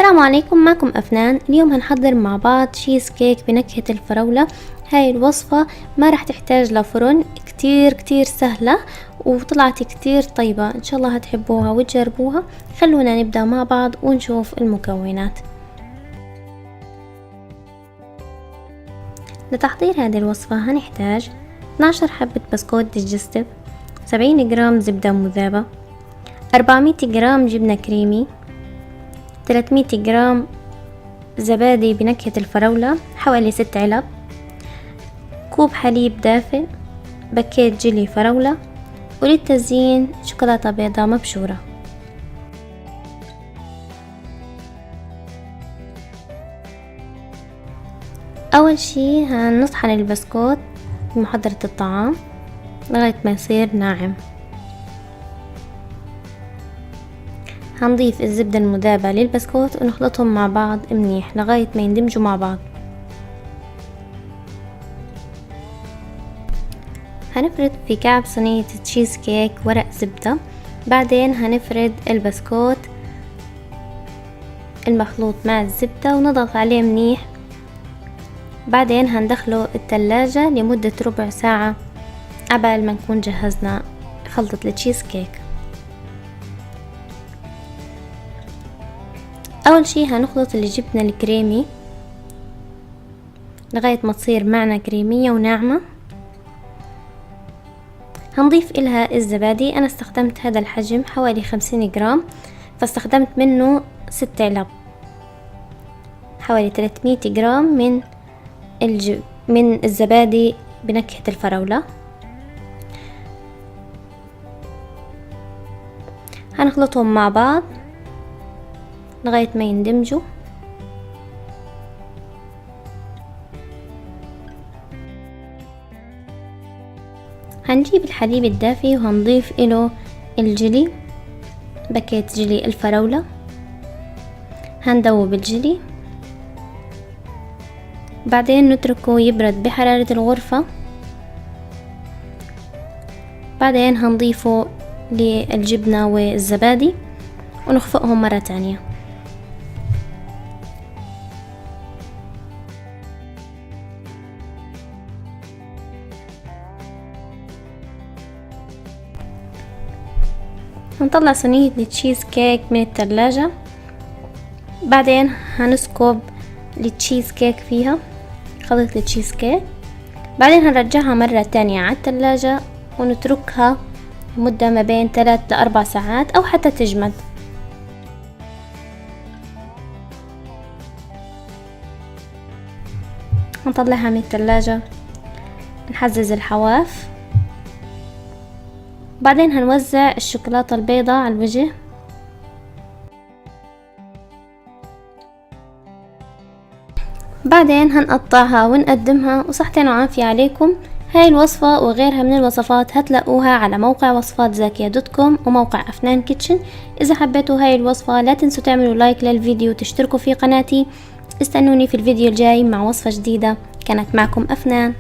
السلام عليكم، معكم أفنان. اليوم هنحضر مع بعض تشيز كيك بنكهة الفراولة. هاي الوصفة ما رح تحتاج لفرن، كتير سهلة وطلعت كتير طيبة. إن شاء الله هتحبوها وتجربوها. خلونا نبدأ مع بعض ونشوف المكونات. لتحضير هذه الوصفة هنحتاج 12 حبة بسكوت ديجستيف، 70 جرام زبدة مذابة، 400 جرام جبنة كريمي، 300 جرام زبادي بنكهة الفراولة، حوالي 6 علب، كوب حليب دافئ، باكيت جيلي فراولة، وللتزيين شوكولاتة بيضاء مبشورة. أول شي هنطحن البسكوت بمحضرة الطعام لغاية ما يصير ناعم. هنضيف الزبدة المذابة للبسكوت ونخلطهم مع بعض منيح لغاية ما يندمجوا مع بعض. هنفرد في كعب صينية تشيز كيك ورق زبدة، بعدين هنفرد البسكوت المخلوط مع الزبدة ونضغط عليه منيح. بعدين هندخله التلاجة لمدة ربع ساعة عبال ما نكون جهزنا خلطة التشيز كيك. أول شي هنخلط الجبنة الكريمي لغاية ما تصير معنا كريمية وناعمة. هنضيف إلها الزبادي. أنا استخدمت هذا الحجم حوالي 50 جرام، فاستخدمت منه 6 علب، حوالي 300 جرام من الزبادي بنكهة الفراولة. هنخلطهم مع بعض لغاية ما يندمجوا. هنجيب الحليب الدافي وهنضيف له الجيلي، باكيت جيلي الفراولة. هندوب الجيلي، بعدين نتركه يبرد بحرارة الغرفة. بعدين هنضيفه للجبنة والزبادي ونخفقهم مرة تانية. هنطلع صينية التشيز كيك من التلاجة، بعدين هنسكب التشيز كيك فيها، خلطة التشيز كيك. بعدين هنرجعها مرة تانية على التلاجة ونتركها مدة ما بين 3 ل 4 ساعات أو حتى تجمد. هنطلعها من التلاجة، نحزز الحواف، بعدين هنوزع الشوكولاتة البيضاء على الوجه. بعدين هنقطعها ونقدمها، وصحتين وعافية عليكم. هاي الوصفة وغيرها من الوصفات هتلاقوها على موقع وصفات زاكية .com وموقع أفنان كيتشن. إذا حبيتوا هاي الوصفة لا تنسوا تعملوا لايك للفيديو وتشتركوا في قناتي. استنوني في الفيديو الجاي مع وصفة جديدة. كانت معكم أفنان.